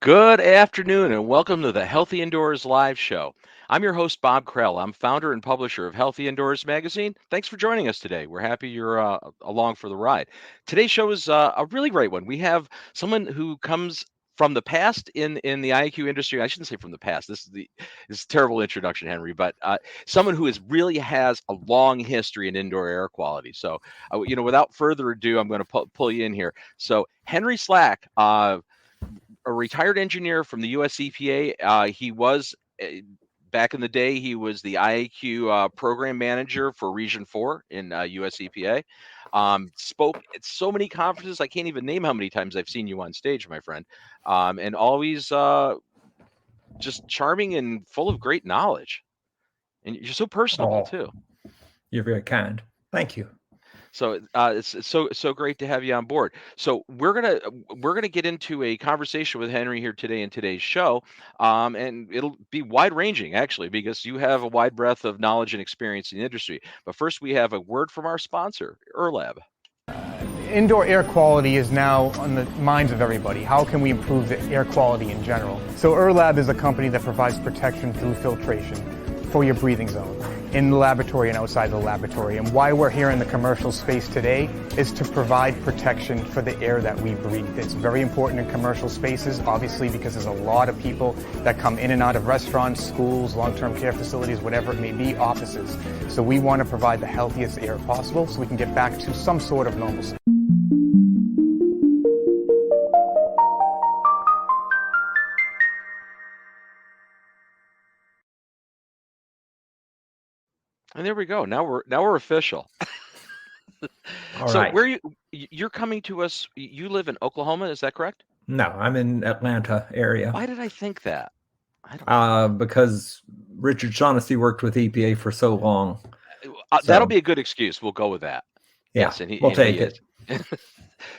Good afternoon and welcome to the Healthy Indoors Live Show. I'm your host, Bob Krell. I'm founder and publisher of Healthy Indoors Magazine. Thanks for joining us today. We're happy you're along for the ride. Today's show is a really great one. We have someone who comes from the past in the IQ industry. I shouldn't say from the past. This is a terrible introduction, Henry, but someone who really has a long history in indoor air quality. So, without further ado, I'm going to pull you in here. So, Henry Slack. A retired engineer from the US EPA. He was back in the day. He was the IAQ program manager for Region 4 in US EPA. Spoke at so many conferences, I can't even name how many times I've seen you on stage, my friend. And always just charming and full of great knowledge. And you're so personable Oh, too. you're very kind. Thank you. So it's so great to have you on board. So we're gonna get into a conversation with Henry here today in today's show, and it'll be wide ranging actually because you have a wide breadth of knowledge and experience in the industry. But first, we have a word from our sponsor, ERLab. Indoor air quality is now on the minds of everybody. How can we improve the air quality in general? So ERLab is a company that provides protection through filtration for your breathing zone, in the laboratory and outside the laboratory. And why we're here in the commercial space today is to provide protection for the air that we breathe. It's very important in commercial spaces, obviously, because there's a lot of people that come in and out of restaurants, schools, long-term care facilities, whatever it may be, offices. So we want to provide the healthiest air possible so we can get back to some sort of normalcy. And there we go. Now we're official. All So right. you're coming to us. You live in Oklahoma, is that correct? No, I'm in Atlanta area Why did I think that? I don't. because Richard Shaughnessy worked with EPA for so long. That'll So be a good excuse. We'll go with that. yeah, Yes, and we'll he take is. it.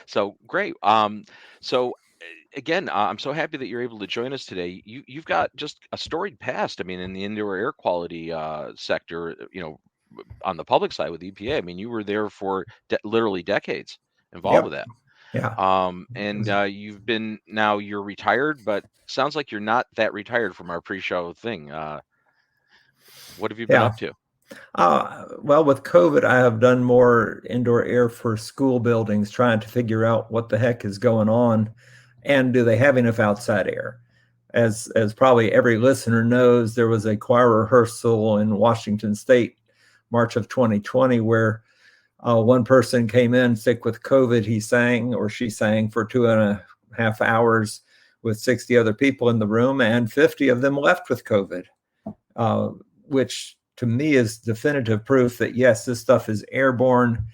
So great. So again, I'm so happy that you're able to join us today. You've got just a storied past. I mean, in the indoor air quality sector, on the public side with EPA. I mean, you were there for literally decades involved with Yep. that. Yeah. And you're retired, but sounds like you're not that retired from our pre-show thing. What have you been Yeah. up to? Well, with COVID, I have done more indoor air for school buildings, trying to figure out what the heck is going on, and do they have enough outside air? As probably every listener knows, there was a choir rehearsal in Washington State, March of 2020, where one person came in sick with COVID. He sang or she sang for 2.5 hours with 60 other people in the room, and 50 of them left with COVID, which to me is definitive proof that yes, this stuff is airborne.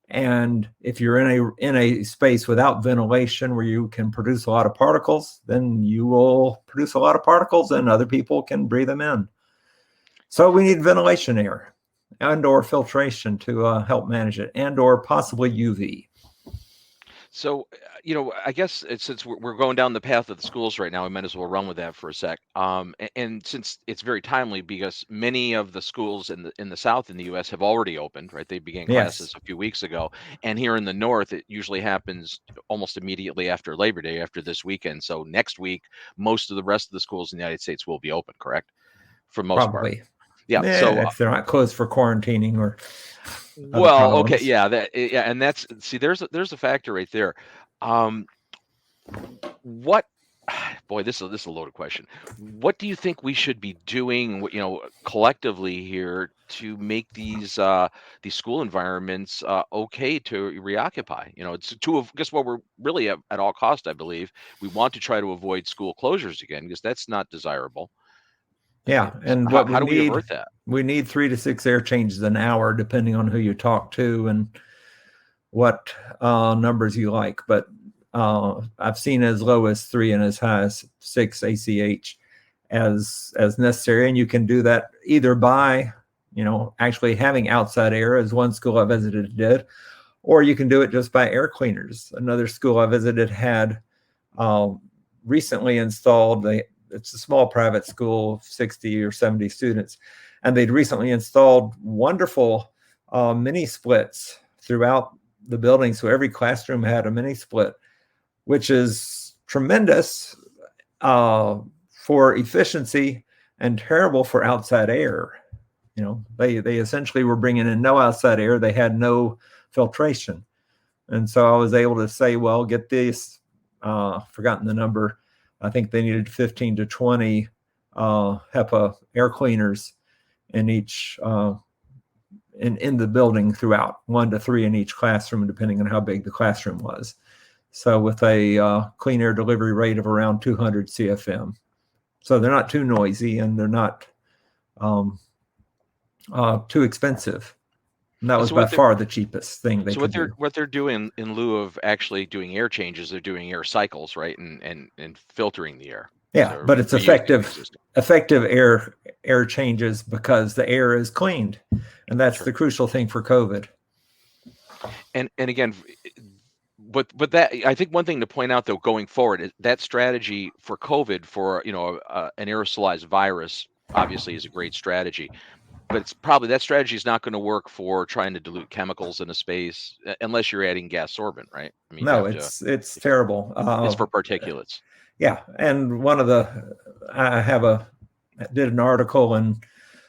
And if you're in a space without ventilation where you can produce a lot of particles, then you will produce a lot of particles and other people can breathe them in. So we need ventilation air and or filtration to help manage it, and or possibly UV. So, I guess since we're going down the path of the schools right now, we might as well run with that for a sec. And since it's very timely because many of the schools in the South in the U.S. have already opened, right? They began classes Yes. a few weeks ago, and here in the North, it usually happens almost immediately after Labor Day, after this weekend. So next week, most of the rest of the schools in the United States will be open, correct? For the most part. Probably. Yeah. So If they're not closed for quarantining or other well, okay, problems. yeah, and that's see, there's a factor right there. Um, what, boy, this is a loaded question. What do you think we should be doing, collectively here to make these school environments okay to reoccupy? It's guess what we're really at all cost, I believe. We want to try to avoid school closures again because that's not desirable. Yeah, So and how, what how do we avert that? we need 3 to 6 air changes an hour, depending on who you talk to and what numbers you like. But I've seen as low as 3 and as high as 6 ACH as necessary, and you can do that either by actually having outside air, as one school I visited did, or you can do it just by air cleaners. Another school I visited had recently installed it's a small private school, 60 or 70 students, and they'd recently installed wonderful mini splits throughout the building. So every classroom had a mini split, which is tremendous for efficiency and terrible for outside air. They essentially were bringing in no outside air. They had no filtration. And so I was able to say, well, get these, forgotten the number. I think they needed 15 to 20 HEPA air cleaners in each, in the building throughout, 1 to 3 in each classroom, depending on how big the classroom was. So with a clean air delivery rate of around 200 CFM. So they're not too noisy and they're not too expensive. And that was by far the cheapest thing they could do. What they're doing in lieu of actually doing air changes, they're doing air cycles, right? And filtering the air. Yeah, but it's effective air changes because the air is cleaned. And that's the crucial thing for COVID. And again, but that, I think one thing to point out though going forward is that strategy for COVID, for an aerosolized virus, obviously is a great strategy. But it's probably that strategy is not going to work for trying to dilute chemicals in a space unless you're adding gas sorbent, right? I mean, no, it's terrible. It's for particulates. Yeah, and I did an article and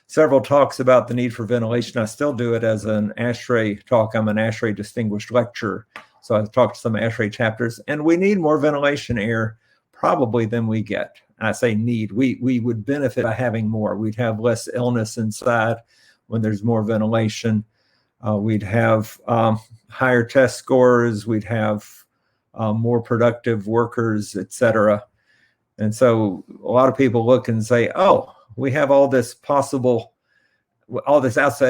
several talks about the need for ventilation. I still do it as an ASHRAE talk. I'm an ASHRAE distinguished lecturer, so I talked to some ASHRAE chapters, and we need more ventilation air probably than we get. I say need. We would benefit by having more. We'd have less illness inside when there's more ventilation. We'd have higher test scores. We'd have more productive workers, et cetera. And so a lot of people look and say, oh, we have all this outside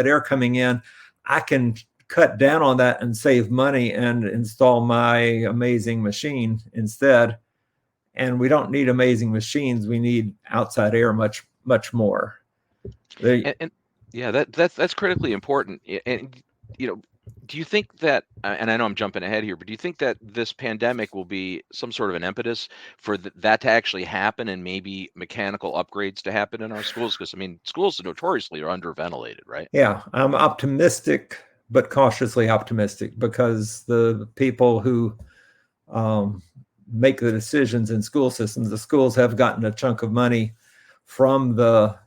air coming in. I can cut down on that and save money and install my amazing machine instead. And we don't need amazing machines. We need outside air much, much more. And yeah, that's critically important. And do you think that, and I know I'm jumping ahead here, but do you think that this pandemic will be some sort of an impetus for that to actually happen and maybe mechanical upgrades to happen in our schools? Because, I mean, schools notoriously are underventilated, right? Yeah, I'm optimistic, but cautiously optimistic, because the people who make the decisions in school systems, the schools have gotten a chunk of money from the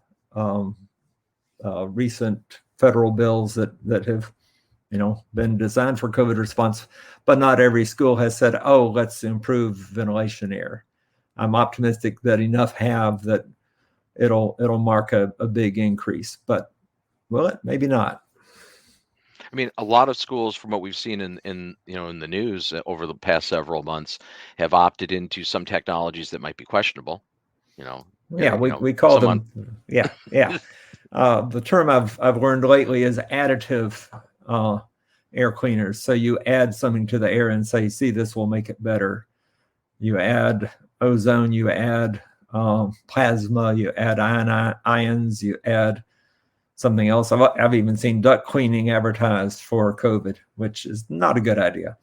recent federal bills that have been designed for COVID response, but not every school has said, oh, let's improve ventilation air. I'm optimistic that enough have that it'll mark a big increase, but will it? Maybe not. I mean, a lot of schools, from what we've seen in the news over the past several months, have opted into some technologies that might be questionable. We call them. Yeah. The term I've learned lately is additive air cleaners. So you add something to the air and say, see, this will make it better. You add ozone, you add plasma, you add ions, you add something else. I've even seen duct cleaning advertised for COVID, which is not a good idea.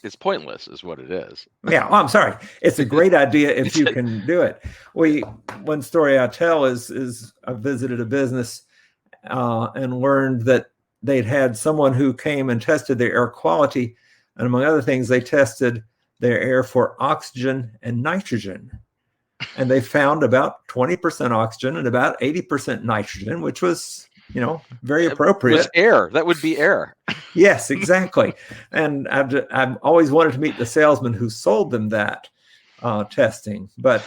It's pointless is what it is. Yeah, I'm sorry. It's a great idea if you can do it. One story I tell is I visited a business and learned that they'd had someone who came and tested their air quality. And among other things, they tested their air for oxygen and nitrogen. And they found about 20% oxygen and about 80% nitrogen, which was, very appropriate. It was air. That would be air. Yes, exactly. And I've always wanted to meet the salesman who sold them that testing. But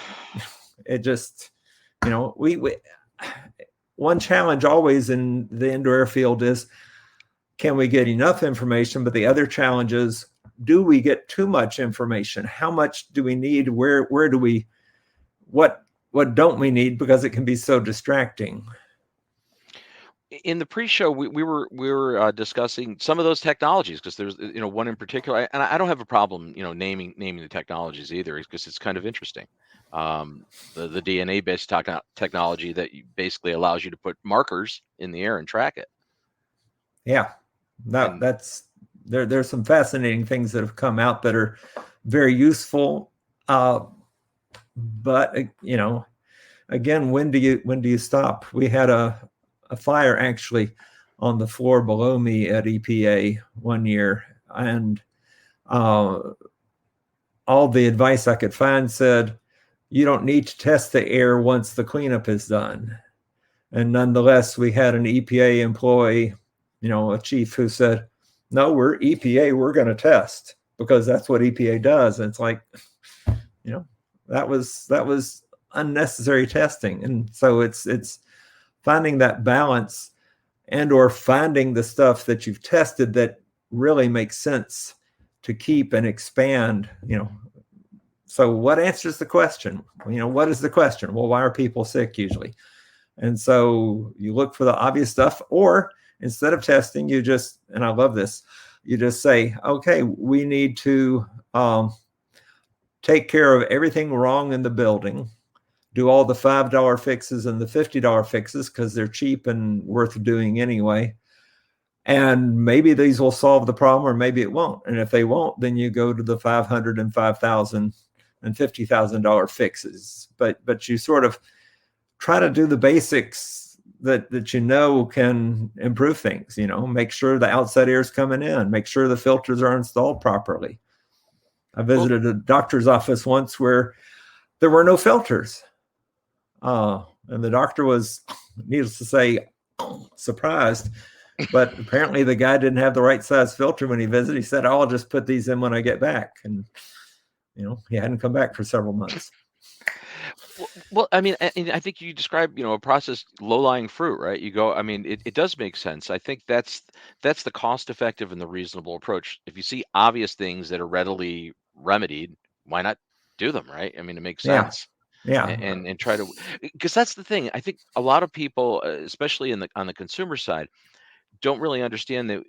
it just, one challenge always in the indoor air field is, can we get enough information? But the other challenge is, do we get too much information? How much do we need? Where do we, what don't we need? Because it can be so distracting. In the pre-show, we were discussing some of those technologies, because there's one in particular, and I don't have a problem naming the technologies either, because it's kind of interesting. The DNA-based technology that basically allows you to put markers in the air and track it. Yeah, that's there's some fascinating things that have come out that are very useful. But again, when do you stop? We had a fire actually on the floor below me at EPA one year, and all the advice I could find said, you don't need to test the air once the cleanup is done. And nonetheless, we had an EPA employee, a chief who said, no, we're EPA, we're going to test because that's what EPA does. And it's like, that was unnecessary testing. And so it's finding that balance and or finding the stuff that you've tested that really makes sense to keep and expand. So what answers the question? What is the question? Well, why are people sick usually? And so you look for the obvious stuff, or instead of testing, you just, and I love this, you just say, okay, we need to take care of everything wrong in the building, do all the $5 fixes and the $50 fixes because they're cheap and worth doing anyway. And maybe these will solve the problem, or maybe it won't. And if they won't, then you go to the $500 and $5,000 and $50,000 fixes. But you sort of try to do the basics that can improve things. Make sure the outside air is coming in, make sure the filters are installed properly. I visited a doctor's office once where there were no filters. And the doctor was, needless to say, surprised. But apparently the guy didn't have the right size filter when he visited. He said, I'll just put these in when I get back. And, he hadn't come back for several months. Well, I mean, I think you describe, a process, low-lying fruit, right? You go, I mean, it does make sense. I think that's the cost-effective and the reasonable approach. If you see obvious things that are readily remedied, why not do them, right? I mean, it makes sense. Yeah. And try to, because that's the thing. I think a lot of people, especially on the consumer side, don't really understand that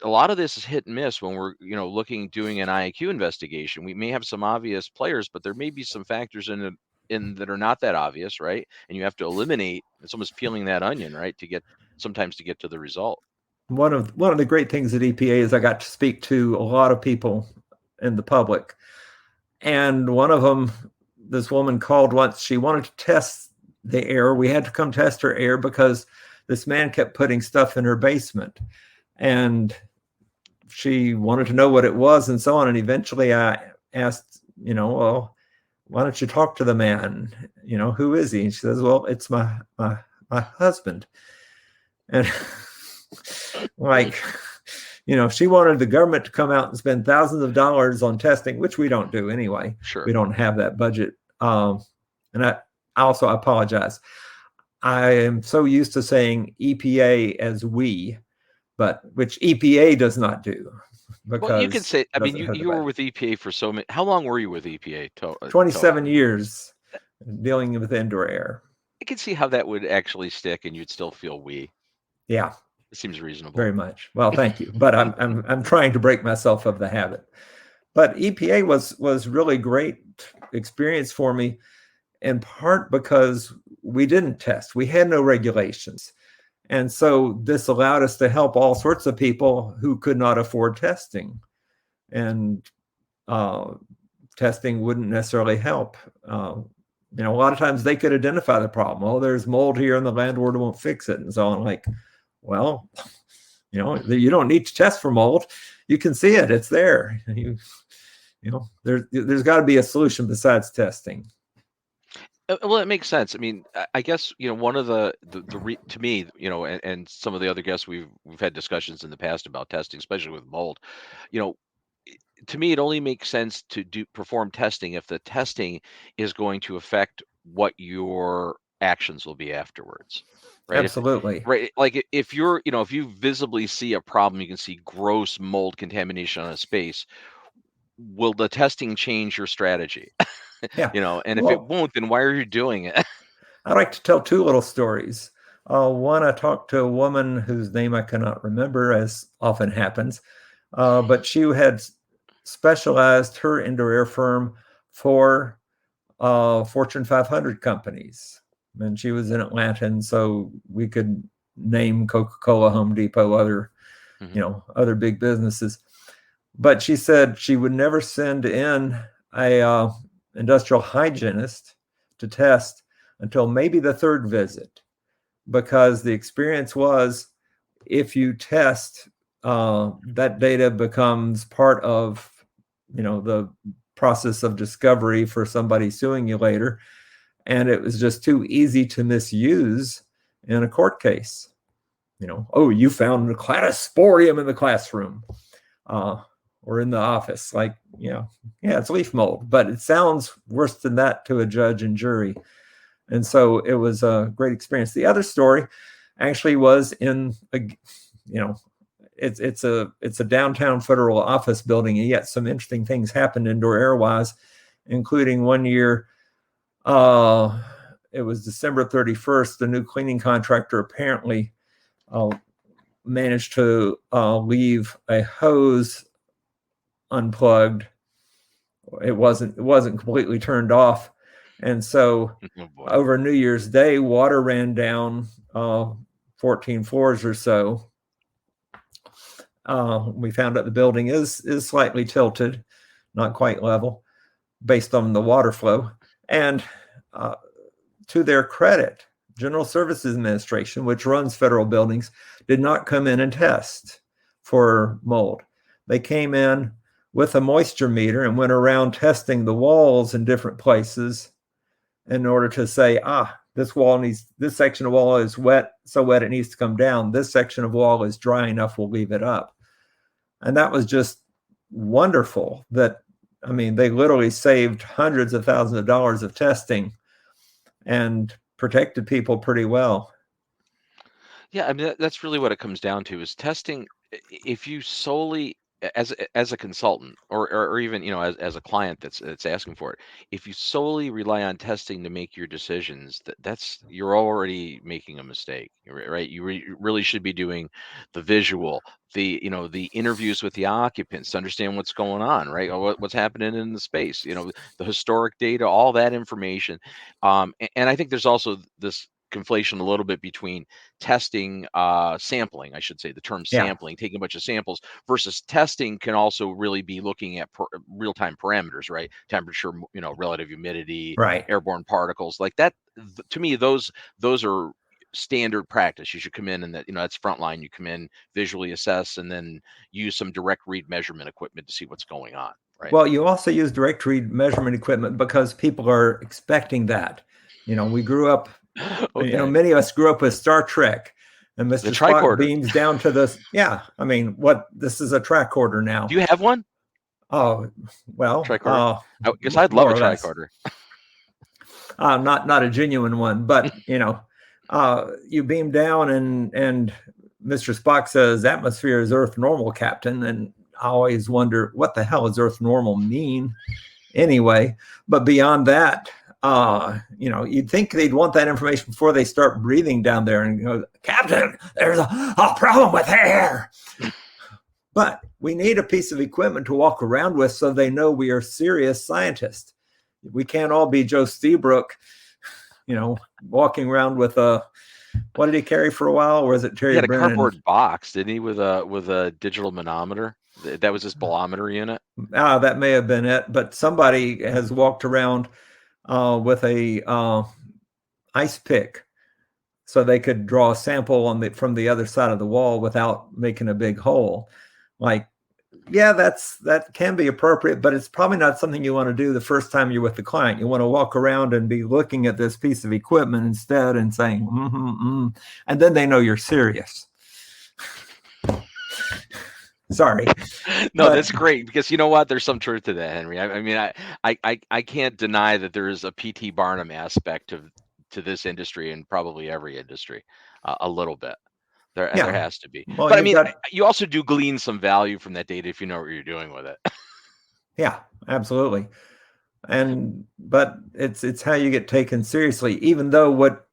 a lot of this is hit and miss when we're, doing an IAQ investigation. We may have some obvious players, but there may be some factors in that are not that obvious, right? And you have to eliminate. It's almost peeling that onion, right, to get to the result. One of the great things at EPA is I got to speak to a lot of people in the public, and one of them, this woman called once. She wanted to test the air. We had to come test her air because this man kept putting stuff in her basement, and she wanted to know what it was and so on. And eventually I asked, well, why don't you talk to the man? Who is he? And she says, well, it's my husband. And she wanted the government to come out and spend thousands of dollars on testing, which we don't do anyway. Sure. We don't have that budget. And I also apologize. I am so used to saying EPA as we, but which EPA does not do. Well, you can say, I mean, you were with EPA for so many, how long were you with EPA? 27 years dealing with indoor air. I can see how that would actually stick and you'd still feel we. Yeah. It seems reasonable. Very much. Well, thank you. But I'm trying to break myself of the habit. But EPA was really great experience for me, in part because we didn't test. We had no regulations. And so this allowed us to help all sorts of people who could not afford testing. And testing wouldn't necessarily help. A lot of times they could identify the problem. Oh, there's mold here and the landlord won't fix it. And so I'm like, well, you don't need to test for mold. You can see it. It's there. There's got to be a solution besides testing. Well, it makes sense. I mean, I guess, one of to me, and some of the other guests we've had discussions in the past about testing, especially with mold, to me, it only makes sense to perform testing if the testing is going to affect what your actions will be afterwards. Right? Absolutely. Right. Like if if you visibly see a problem, you can see gross mold contamination on a space. Will the testing change your strategy? Yeah. And if it won't, then why are you doing it? I'd like to tell two little stories. One, I talked to a woman whose name I cannot remember, as often happens, but she had specialized her indoor air firm for Fortune 500 companies. And she was in Atlanta, and so we could name Coca-Cola, Home Depot, other, other big businesses. But she said she would never send in a industrial hygienist to test until maybe the third visit, because the experience was, if you test, that data becomes part of, the process of discovery for somebody suing you later. And it was just too easy to misuse in a court case. Oh, you found a cladosporium in the classroom or in the office. Like, yeah, it's leaf mold, but it sounds worse than that to a judge and jury. And so it was a great experience. The other story actually was in it's a downtown federal office building, and yet some interesting things happened indoor air wise, including one year. It was December 31st. The new cleaning contractor apparently managed to leave a hose unplugged. It wasn't completely turned off. And so over New Year's Day, water ran down 14 floors or so. We found out the building is slightly tilted, not quite level, based on the water flow. And to their credit, General Services Administration, which runs federal buildings, did not come in and test for mold. They came in with a moisture meter and went around testing the walls in different places in order to say, this section of wall is wet, so wet it needs to come down. This section of wall is dry enough, we'll leave it up. And that was just wonderful. They literally saved hundreds of thousands of dollars of testing and protected people pretty well. Yeah, that's really what it comes down to is testing. If you solely as a consultant or even as a client that's asking for it, if you solely rely on testing to make your decisions, you're already making a mistake, right? You really should be doing the visual, the interviews with the occupants to understand what's going on, right? Or what's happening in the space, the historic data, all that information. And I think there's also this conflation a little bit between testing, sampling, I should say, the term sampling, taking a bunch of samples, versus testing can also really be looking at real-time parameters, right? Temperature, relative humidity, right, airborne particles, like that. To me, those are standard practice. You should come in and that's frontline. You come in, visually assess, and then use some direct read measurement equipment to see what's going on, right? Well, you also use direct read measurement equipment because people are expecting that. We grew up, okay. Many of us grew up with Star Trek, and Mr. Spock beams down to this. Yeah, this is a tricorder now. Do you have one? Oh, well, tricorder. I guess I'd love a tricorder. Not a genuine one, but you beam down and Mr. Spock says, "Atmosphere is Earth normal, Captain." And I always wonder, what the hell does Earth normal mean anyway? But beyond that, you'd think they'd want that information before they start breathing down there and go, "Captain, there's a problem with air." But we need a piece of equipment to walk around with so they know we are serious scientists. We can't all be Joe Steebrook, walking around with what did he carry for a while? Or was it Terry Brennan? He had a cardboard box, didn't he, with a digital manometer? That was his bolometer unit. That may have been it. But somebody has walked around with a ice pick so they could draw a sample from the other side of the wall without making a big hole. Like, yeah, that can be appropriate, but it's probably not something you want to do the first time you're with the client. You want to walk around and be looking at this piece of equipment instead and saying, and then they know you're serious. Sorry. No, that's great, because you know what? There's some truth to that, Henry. I can't deny that there is a P.T. Barnum aspect to this industry, and probably every industry, a little bit. There has to be. Well, but you also do glean some value from that data if you know what you're doing with it. Yeah, absolutely. But it's how you get taken seriously, even though what,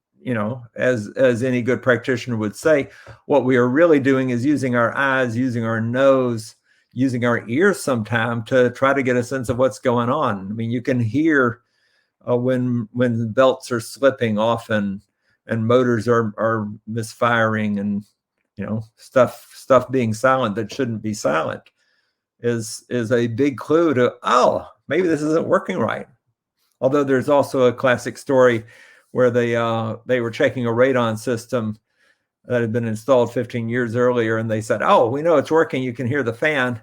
as any good practitioner would say, what we are really doing is using our eyes, using our nose, using our ears sometime to try to get a sense of what's going on. I mean, you can hear when belts are slipping often and motors are misfiring, and stuff being silent that shouldn't be silent is a big clue to, maybe this isn't working right. Although there's also a classic story where they were checking a radon system that had been installed 15 years earlier, and they said, "Oh, we know it's working. You can hear the fan."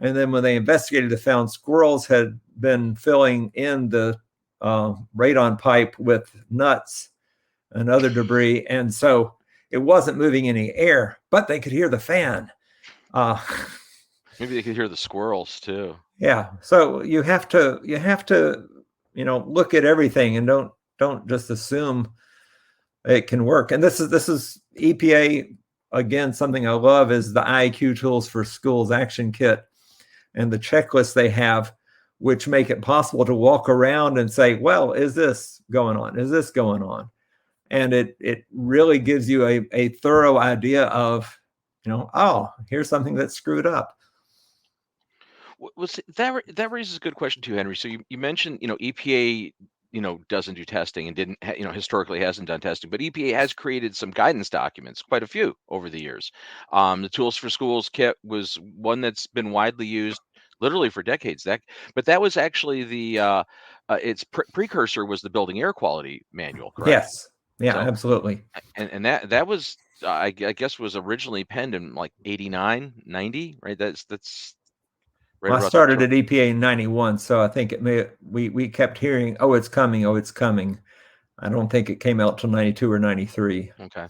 And then when they investigated, they found squirrels had been filling in the radon pipe with nuts and other debris. And so it wasn't moving any air, but they could hear the fan. Maybe they could hear the squirrels too. Yeah. So you have to, look at everything and don't just assume it can work. And this is EPA, again, something I love is the IAQ Tools for Schools Action Kit and the checklists they have, which make it possible to walk around and say, well, is this going on? Is this going on? And it really gives you a thorough idea of, oh, here's something that's screwed up. Well, that raises a good question too, Henry. So you mentioned, EPA, doesn't do testing and didn't, historically hasn't done testing, but EPA has created some guidance documents, quite a few over the years. The Tools for Schools kit was one that's been widely used literally for decades. But that was actually its precursor was the Building Air Quality Manual, correct? Yes. Yeah, So, absolutely. and that was, I guess, was originally penned in like 89, 90, right? That's right. Well, I started at EPA in 91, so I think we kept hearing, oh, it's coming, oh, it's coming. I don't think it came out till 92 or 93. Okay.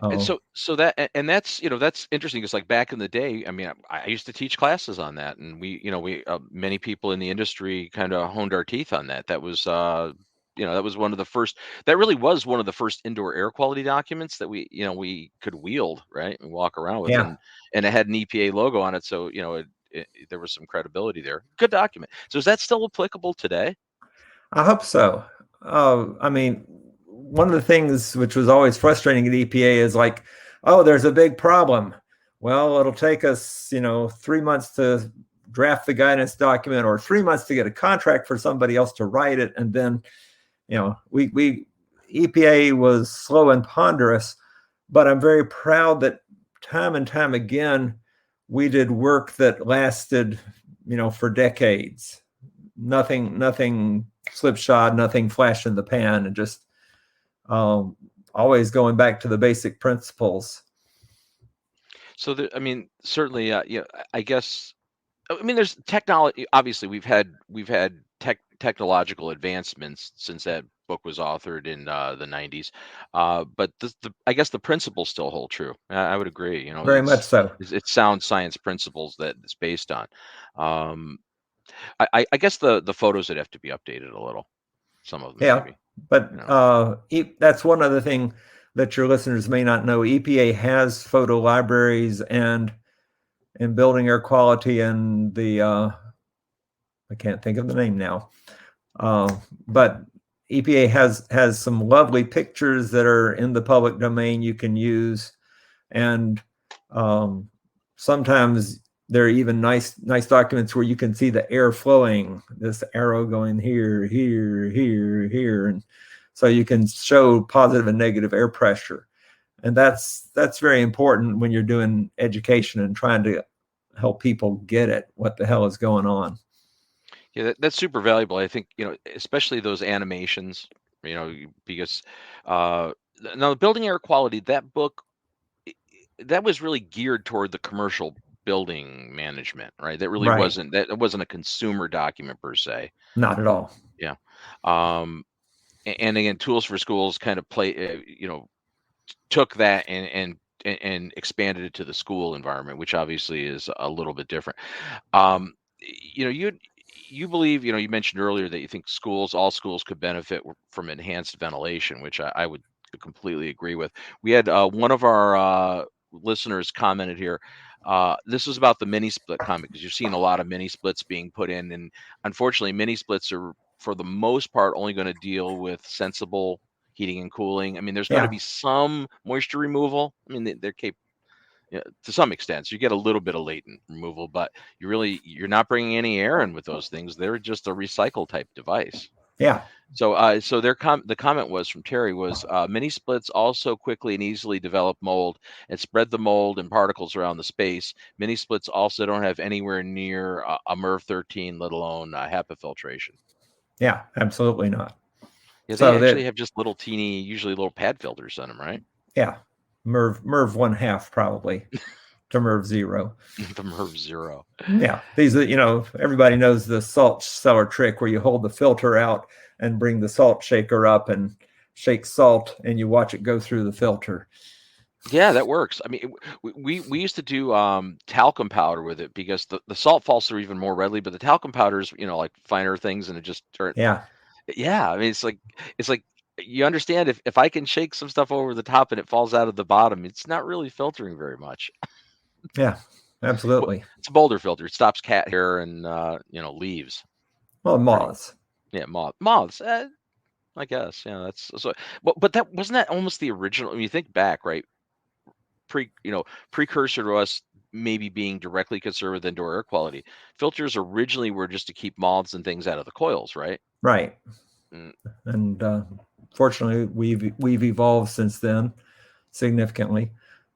And so that's that's interesting because like back in the day, I mean, I used to teach classes on that, and we many people in the industry kind of honed our teeth on that. That was that was one of the first. That really was one of the first indoor air quality documents that we could wield, right, and walk around with, Yeah. and it had an EPA logo on it, so there was some credibility there. Good document. So is that still applicable today? I hope so. I mean, one of the things which was always frustrating at EPA is like, oh, there's a big problem. Well, it'll take us, 3 months to draft the guidance document or 3 months to get a contract for somebody else to write it. And then, EPA was slow and ponderous, but I'm very proud that time and time again, we did work that lasted, for decades. Nothing slipshod, nothing flash in the pan, and just always going back to the basic principles. So, certainly, I guess, there's technology. Obviously, we've had technological advancements since that book was authored in the 90s. But I guess the principles still hold true. I would agree. Very much so. It's sound science principles that it's based on. I guess the photos would have to be updated a little. Some of them, yeah, maybe. But that's one other thing that your listeners may not know. EPA has photo libraries and in building air quality and the I can't think of the name now, but EPA has some lovely pictures that are in the public domain you can use, and sometimes there are even nice documents where you can see the air flowing, this arrow going here, and so you can show positive and negative air pressure. And that's very important when you're doing education and trying to help people get it, what the hell is going on. Yeah, that's super valuable. I think, especially those animations, because now the Building Air Quality, that book, that was really geared toward the commercial building management, right? That really wasn't a consumer document per se. Not at all. Yeah. And again, Tools for Schools kind of took that and expanded it to the school environment, which obviously is a little bit different. You believe, you mentioned earlier that you think all schools could benefit from enhanced ventilation, which I would completely agree with. We had one of our listeners commented here. This was about the mini split comment, because you've seen a lot of mini splits being put in, and unfortunately, mini splits are, for the most part, only going to deal with sensible heating and cooling. There's going to be some moisture removal. They're capable, to some extent, so you get a little bit of latent removal, but you're not bringing any air in with those things. They're just a recycle type device. Yeah. So the comment was from Terry was mini splits also quickly and easily develop mold and spread the mold and particles around the space. Mini splits also don't have anywhere near a MERV 13, let alone HEPA filtration. Yeah, absolutely not. Yeah, they actually have just little teeny, usually little pad filters on them, right? Yeah, MERV 1/2 probably. to MERV 0. The MERV 0. Yeah, these are, everybody knows the salt cellar trick where you hold the filter out and bring the salt shaker up and shake salt, and you watch it go through the filter. Yeah, that works. I mean, we used to do talcum powder with it because the salt falls through even more readily, but the talcum powders, like finer things, and it just Yeah. yeah. I mean, it's like you understand if I can shake some stuff over the top and it falls out of the bottom, it's not really filtering very much. Yeah, absolutely. It's a Boulder filter. It stops cat hair and leaves. Well, moths. Yeah, moths. I guess. Yeah, that's so. But that wasn't that almost the original. When you think back, right? Precursor to us maybe being directly concerned with indoor air quality. Filters originally were just to keep moths and things out of the coils, right? Right. Mm. And fortunately, we've evolved since then significantly.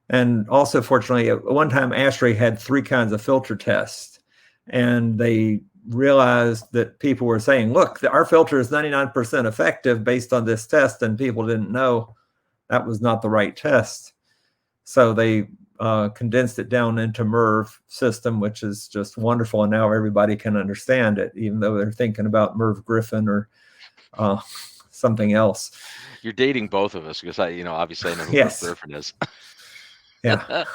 And also, fortunately, at one time, ASHRAE had 3 kinds of filter tests, and they realized that people were saying, look, our filter is 99% effective based on this test, and people didn't know that was not the right test. So they condensed it down into MERV system, which is just wonderful. And now everybody can understand it, even though they're thinking about MERV Griffin or something else. You're dating both of us because obviously I know who Yes. MERV Griffin is. Yeah.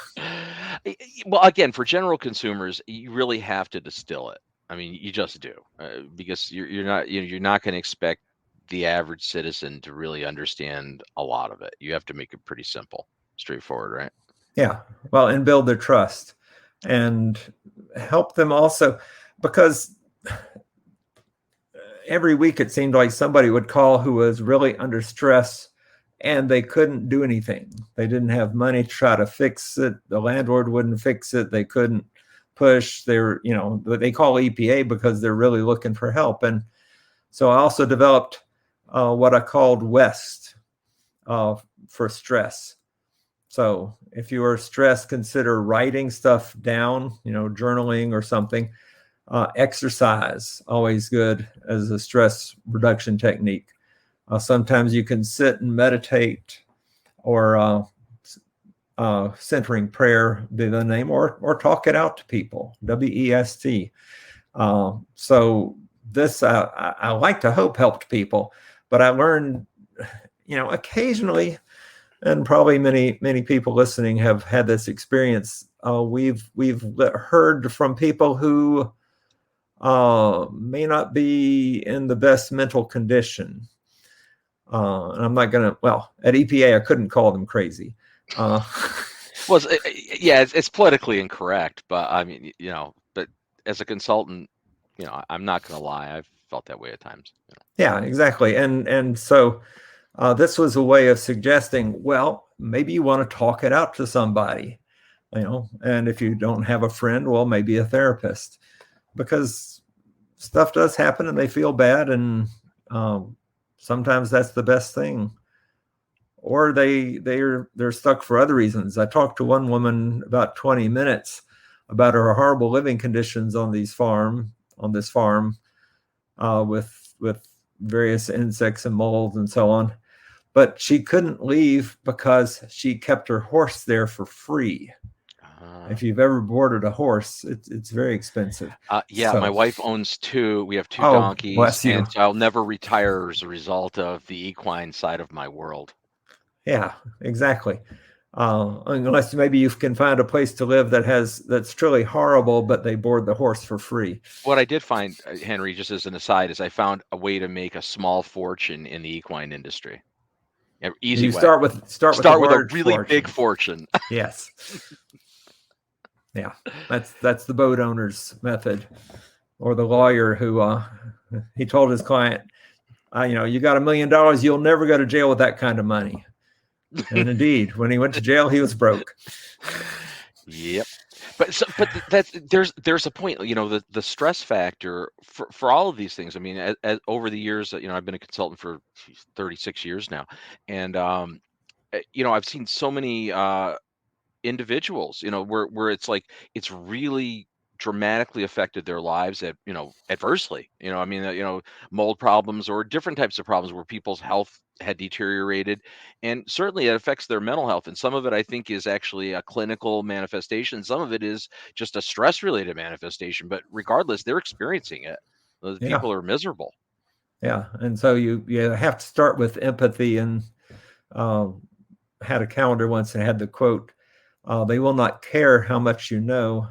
Well, again, for general consumers, you really have to distill it. I mean, you just do because you're not going to expect the average citizen to really understand a lot of it. You have to make it pretty simple, straightforward, right? Yeah. Well, and build their trust and help them also, because every week it seemed like somebody would call who was really under stress and they couldn't do anything. They didn't have money to try to fix it. The landlord wouldn't fix it. They couldn't push. They call EPA because they're really looking for help. And so I also developed what I called WEST for stress. So if you are stressed, consider writing stuff down, journaling or something. Exercise, always good as a stress reduction technique. Sometimes you can sit and meditate, or centering prayer be the name, or talk it out to people, WEST. So this, I like to hope helped people, but I learned, occasionally, and probably many people listening have had this experience. We've heard from people who may not be in the best mental condition. And I'm not going to, at EPA, I couldn't call them crazy. Well, it's politically incorrect, but I mean, but as a consultant, I'm not going to lie. I've felt that way at times. Yeah, exactly. And so this was a way of suggesting, well, maybe you want to talk it out to somebody, and if you don't have a friend, well, maybe a therapist, because stuff does happen and they feel bad. And sometimes that's the best thing, or they're stuck for other reasons. I talked to one woman about 20 minutes about her horrible living conditions on this farm, with various insects and molds and so on. But she couldn't leave because she kept her horse there for free. If you've ever boarded a horse, it's very expensive. Yeah, my wife owns 2. We have 2 donkeys, and so I'll never retire as a result of the equine side of my world. Yeah, exactly. Unless maybe you can find a place to live that's truly horrible, but they board the horse for free. What I did find, Henry, just as an aside, is I found a way to make a small fortune in the equine industry. Easy way. Start with a really big fortune. Yes. Yeah, that's the boat owner's method, or the lawyer who he told his client, you got $1 million, you'll never go to jail with that kind of money. And indeed, when he went to jail, he was broke. Yep. But there's a point, the stress factor for all of these things. I mean, over the years, I've been a consultant for 36 years now, and I've seen so many individuals, where it's like it's really dramatically affected their lives adversely. I mean, mold problems or different types of problems where people's health had deteriorated, and certainly it affects their mental health. And some of it, I think, is actually a clinical manifestation. Some of it is just a stress-related manifestation. But regardless, they're experiencing it. Those Yeah. people are miserable. Yeah. And so you have to start with empathy. And had a calendar once that had the quote, they will not care how much you know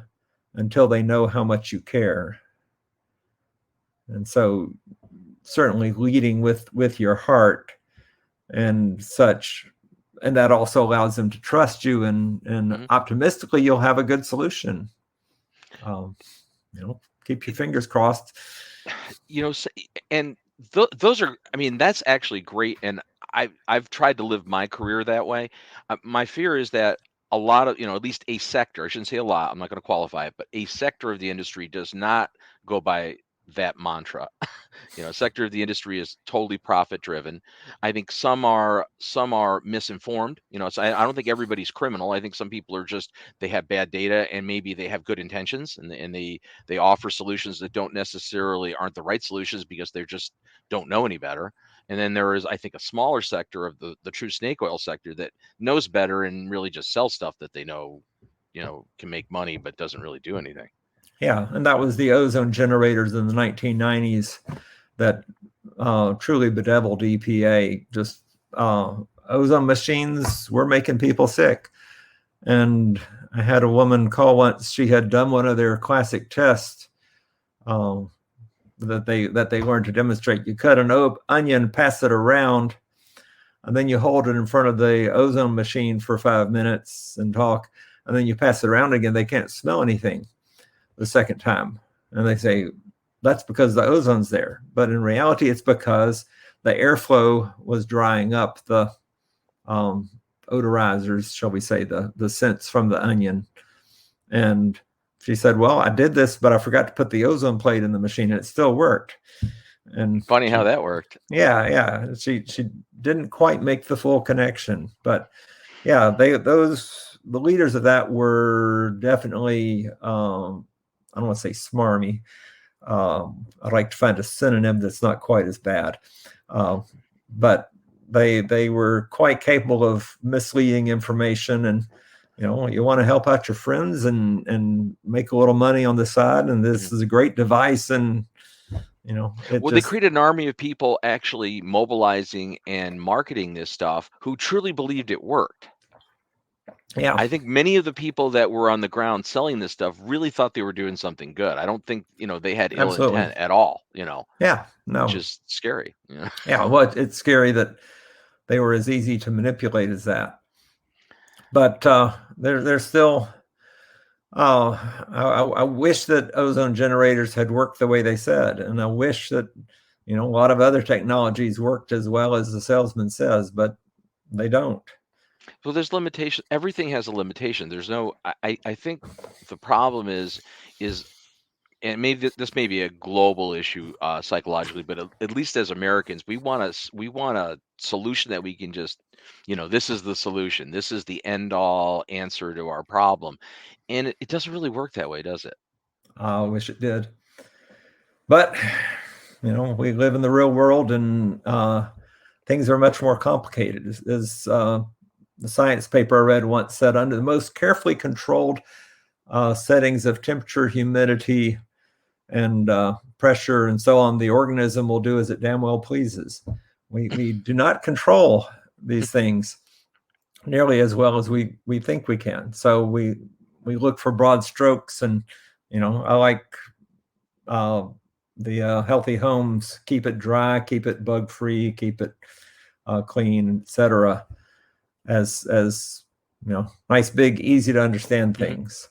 until they know how much you care. And so certainly leading with your heart and such, and that also allows them to trust you, and optimistically you'll have a good solution. Keep your fingers crossed. And those are, I mean, that's actually great. And I've tried to live my career that way. My fear is that a lot of, at least a sector, I shouldn't say a lot, I'm not going to qualify it, but a sector of the industry does not go by that mantra. A sector of the industry is totally profit driven. I think some are misinformed. So I don't think everybody's criminal. I think some people are just, they have bad data, and maybe they have good intentions, and they offer solutions that don't necessarily aren't the right solutions because they just don't know any better. And then there is, I think, a smaller sector of the true snake oil sector that knows better and really just sells stuff that they know can make money but doesn't really do anything. Yeah, and that was the ozone generators in the 1990s that truly bedeviled EPA. Just ozone machines were making people sick. And I had a woman call once. She had done one of their classic tests that they learned to demonstrate. You cut an onion, pass it around, and then you hold it in front of the ozone machine for 5 minutes and talk, and then you pass it around again. They can't smell anything the second time. And they say, that's because the ozone's there. But in reality, it's because the airflow was drying up the odorizers, shall we say, the scents from the onion. And she said, well, I did this, but I forgot to put the ozone plate in the machine, and it still worked. And funny how that worked. Yeah. She didn't quite make the full connection. But yeah, the leaders of that were definitely, I don't want to say smarmy. I'd like to find a synonym that's not quite as bad. But they were quite capable of misleading information. And you want to help out your friends and make a little money on the side, and this is a great device. And they created an army of people actually mobilizing and marketing this stuff who truly believed it worked. Yeah, I think many of the people that were on the ground selling this stuff really thought they were doing something good. I don't think they had ill intent at all. Yeah, no, which is scary. Yeah, well, it's scary that they were as easy to manipulate as that. But they're still. I wish that ozone generators had worked the way they said, and I wish that a lot of other technologies worked as well as the salesman says, but they don't. Well, there's limitation. Everything has a limitation. There's no. I think the problem is, and maybe this may be a global issue psychologically, but at least as Americans, we want a solution that we can just, this is the solution. This is the end all answer to our problem, and it doesn't really work that way, does it? I wish it did, but we live in the real world, and things are much more complicated. As the science paper I read once said, under the most carefully controlled settings of temperature, humidity, and pressure, and so on, the organism will do as it damn well pleases. We do not control these things nearly as well as we think we can. So we look for broad strokes, and I like the healthy homes. Keep it dry, keep it bug free, keep it clean, etc. As nice, big, easy to understand things.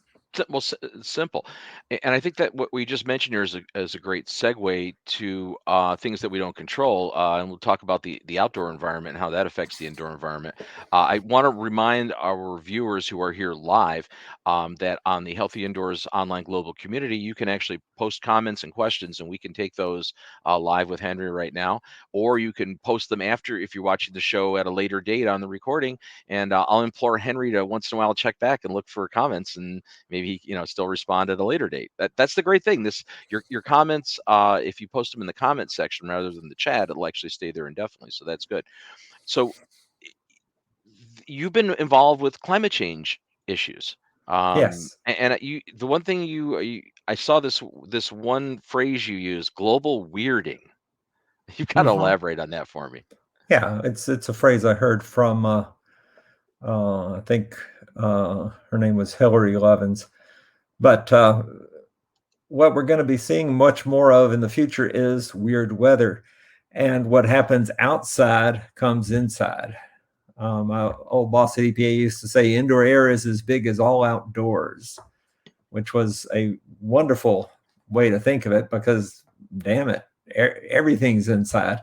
Well, simple. And I think that what we just mentioned here is a great segue to things that we don't control. And we'll talk about the outdoor environment and how that affects the indoor environment. I want to remind our viewers who are here live that on the Healthy Indoors online global community, you can actually post comments and questions, and we can take those live with Henry right now. Or you can post them after, if you're watching the show at a later date on the recording. And I'll implore Henry to once in a while check back and look for comments, and maybe still respond at a later date. That's the great thing. Your comments, if you post them in the comment section rather than the chat, it'll actually stay there indefinitely. So that's good. So you've been involved with climate change issues. Yes. The one thing I saw this one phrase you use, global weirding. You've got to Hmm. elaborate on that for me. Yeah, it's a phrase I heard from I think her name was Hillary Levins. But what we're going to be seeing much more of in the future is weird weather, and what happens outside comes inside. My old boss at EPA used to say indoor air is as big as all outdoors, which was a wonderful way to think of it because, damn it, everything's inside.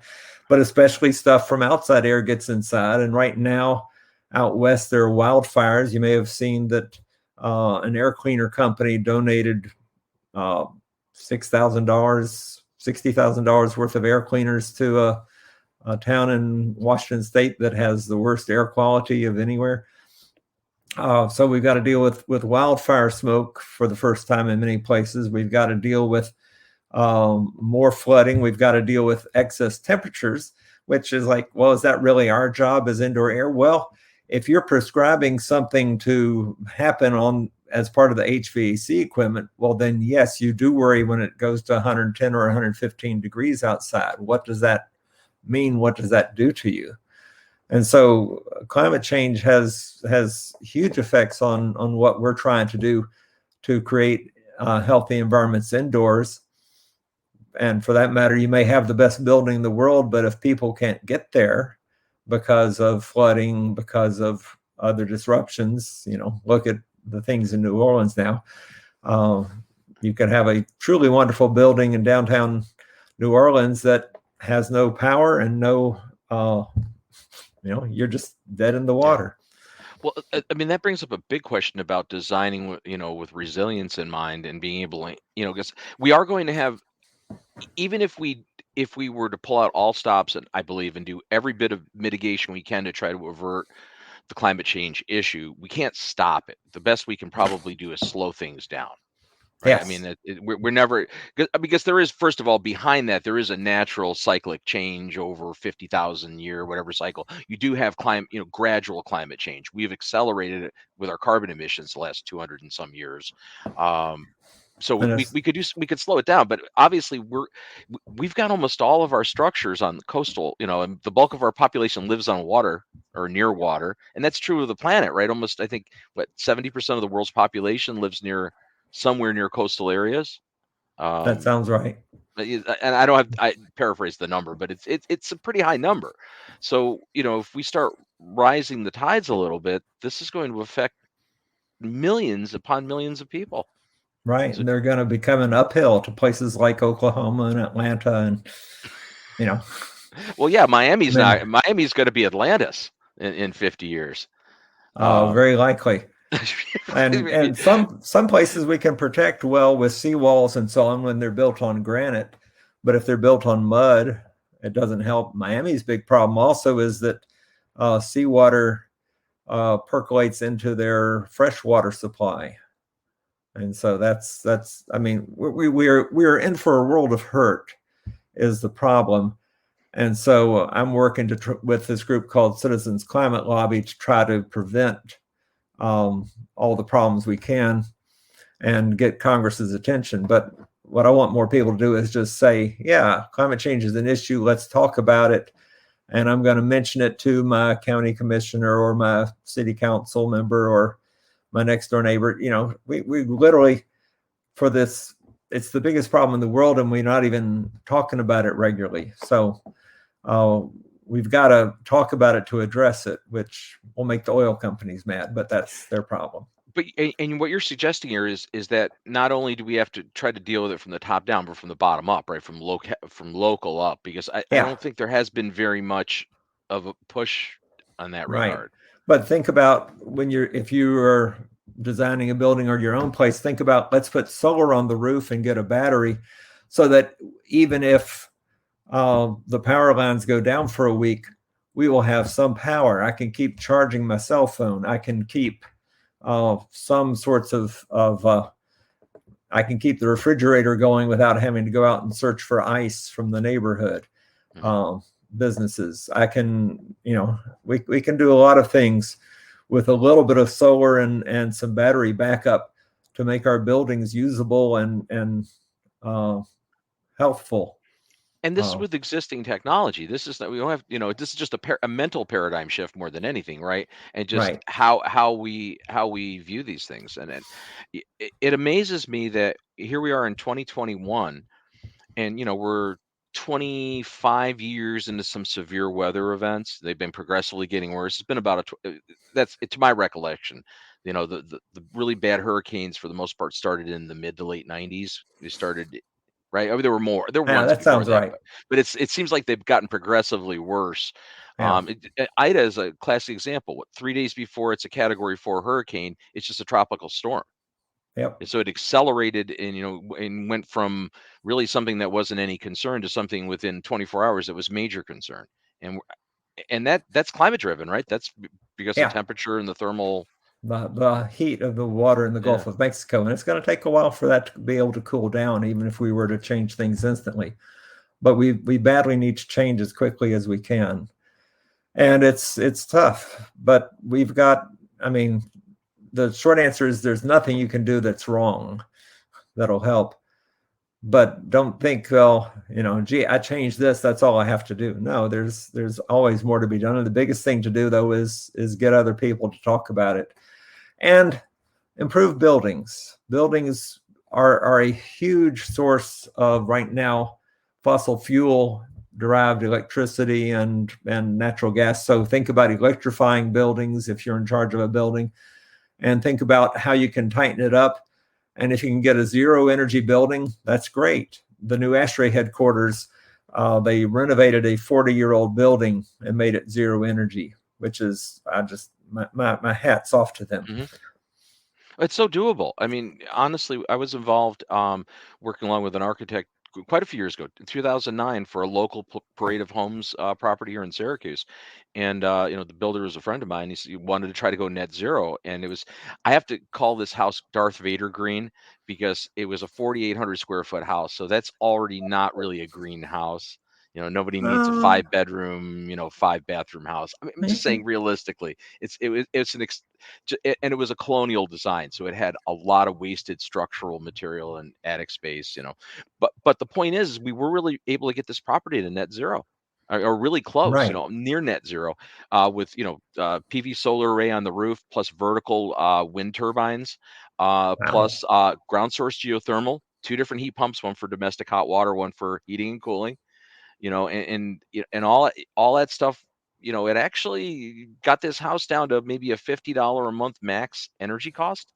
But especially stuff from outside air gets inside. And right now, out west, there are wildfires. You may have seen that an air cleaner company donated $6,000, $60,000 worth of air cleaners to a town in Washington State that has the worst air quality of anywhere. So we've got to deal with wildfire smoke for the first time in many places. We've got to deal with more flooding. We've got to deal with excess temperatures, which is like, well, is that really our job as indoor air? Well, if you're prescribing something to happen on as part of the HVAC equipment, well, then yes, you do worry when it goes to 110 or 115 degrees outside. What does that mean? What does that do to you? And so climate change has huge effects on what we're trying to do to create healthy environments indoors. And for that matter, you may have the best building in the world, but if people can't get there because of flooding, because of other disruptions, look at the things in New Orleans now. You could have a truly wonderful building in downtown New Orleans that has no power and no, you're just dead in the water. Well, I mean, that brings up a big question about designing, with resilience in mind and being able to, because we are going to have, even if we were to pull out all stops, and I believe, and do every bit of mitigation we can to try to avert the climate change issue, we can't stop it. The best we can probably do is slow things down. Right. Yes. I mean, we're never, because there is, first of all, behind that, there is a natural cyclic change over 50,000 year, whatever cycle. You do have gradual climate change. We've accelerated it with our carbon emissions the last 200 and some years. So we could slow it down, but obviously we've got almost all of our structures on the coastal, and the bulk of our population lives on water or near water, and that's true of the planet, right? Almost, I think, 70% of the world's population lives somewhere near coastal areas. That sounds right. And I paraphrase the number, but it's a pretty high number. So, if we start rising the tides a little bit, this is going to affect millions upon millions of people. Right. So, and they're going to be coming uphill to places like Oklahoma and Atlanta and, Well, yeah, Miami's going to be Atlantis in 50 years. Very likely. And some places we can protect well with seawalls and so on when they're built on granite, but if they're built on mud, it doesn't help. Miami's big problem also is that seawater percolates into their freshwater supply, and so that's I mean we're in for a world of hurt is the problem. And so I'm working with this group called Citizens Climate Lobby to try to prevent all the problems we can and get Congress's attention. But what I want more people to do is just say, yeah, climate change is an issue. Let's talk about it. And I'm going to mention it to my county commissioner or my city council member or my next door neighbor. We literally, for this, it's the biggest problem in the world and we're not even talking about it regularly. So we've got to talk about it to address it, which will make the oil companies mad, but that's their problem. But and what you're suggesting here is that not only do we have to try to deal with it from the top down, but from the bottom up, right? From local up, because I don't think there has been very much of a push on that regard. But think about if you are designing a building or your own place, think about, let's put solar on the roof and get a battery so that even if the power lines go down for a week, we will have some power. I can keep charging my cell phone. I can keep some sorts of I can keep the refrigerator going without having to go out and search for ice from the neighborhood. businesses. I can, we can do a lot of things with a little bit of solar and some battery backup to make our buildings usable and healthful. And this is with existing technology. This is that we don't have, this is just a mental paradigm shift more than anything, right? And just Right. how we view these things. And it amazes me that here we are in 2021, and we're 25 years into some severe weather events. They've been progressively getting worse. It's been about that's to my recollection. The really bad hurricanes for the most part started in the mid to late 90s. They started, right? I mean, there were Yeah, ones that before sounds that, right. but it seems like they've gotten progressively worse. Yeah. Ida is a classic example. 3 days before it's a Category 4 hurricane, it's just a tropical storm. Yep. And so it accelerated and went from really something that wasn't any concern to something within 24 hours that was major concern. And that's climate driven, right? That's because of Yeah. temperature and the thermal. The heat of the water in the Yeah. Gulf of Mexico. And it's going to take a while for that to be able to cool down, even if we were to change things instantly. But we badly need to change as quickly as we can. And it's tough. But we've got, I mean, the short answer is there's nothing you can do that's wrong that'll help. But don't think, well, gee, I changed this, that's all I have to do. No, there's always more to be done. And the biggest thing to do, though, is get other people to talk about it. And improve buildings. Buildings are a huge source of, right now, fossil fuel derived electricity and natural gas. So think about electrifying buildings if you're in charge of a building, and think about how you can tighten it up. And if you can get a zero energy building, that's great. The new ASHRAE headquarters, they renovated a 40-year-old building and made it zero energy, which is, my hat's off to them. Mm-hmm. It's so doable. I mean, honestly, I was involved working along with an architect quite a few years ago, in 2009, for a local parade of homes property here in Syracuse. And the builder was a friend of mine. He wanted to try to go net zero, and I have to call this house Darth Vader green because it was a 4,800 square foot house. So that's already not really a green house. Nobody needs a 5-bedroom, 5-bathroom house. I mean, I'm just saying, realistically, and it was a colonial design, so it had a lot of wasted structural material and attic space. But the point is, we were really able to get this property to net zero, or really close, Right. near net zero, with PV solar array on the roof, plus vertical wind turbines, plus ground source geothermal, 2 different heat pumps, one for domestic hot water, one for heating and cooling. And all that stuff. It actually got this house down to maybe a $50 a month max energy cost